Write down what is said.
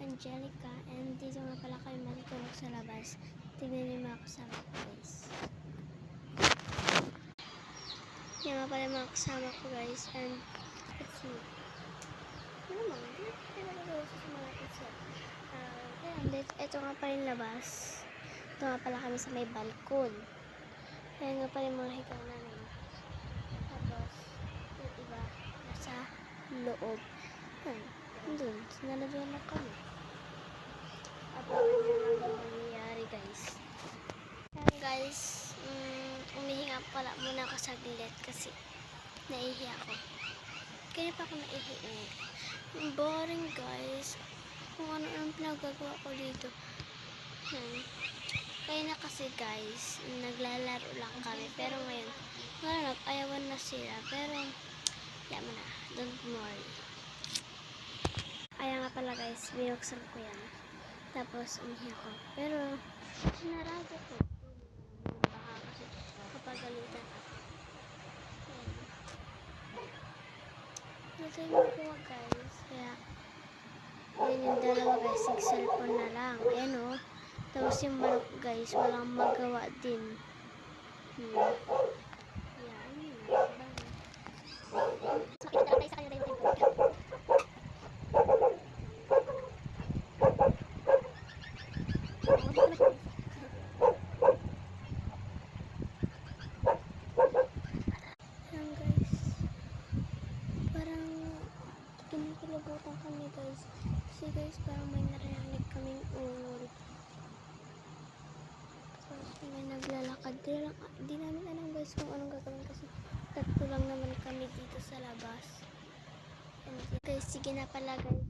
Angelica, and dito nga pala kayo matutulog sa labas. Tignan niyo mga kasama ko, guys. Yan nga pala mga kasama ko, guys, and it's me. Ano naman, hindi talaga sa mga isa. Ito nga pala yung labas. Ito nga pala kami sa may balkon. Ayan nga pala yung mga higa namin. Tapos, yung iba, nasa loob. Doon, sinalabihan na kami. Abangan nyo lang yung nangyayari, guys. Ayan, guys, umihinga pala muna ako saglit kasi naihi ako. Kaya pa ako naihi. Boring, guys. Kung ano-anong pinagagawa ko dito. Kaya na kasi, guys, naglalaro lang kami. Pero ngayon, nag-ayawan na sila. Pero, wala mo na. Don't worry. Ayan nga pala, guys, binuksan ko yan. Tapos, umihi ako. Pero, sinarado ko. Baka kasi kapagalitan ako. Ito yung magawa, guys. Kaya, yan yung dalawa, guys. Cellphone na lang. Ayan, o. Tapos yung manok, guys, walang magawa din. Yan, yun. Sakit na tayo sa kanila yung tempo. Yan, guys. Parang kinikilabutan kami, guys. Kasi, guys, parang may narinig kaming ungol. Tapos may naglalakad. Di namin alam, guys, kung anong gagawin kasi tatlo lang naman kami dito sa labas. And, guys, sige na pala, guys.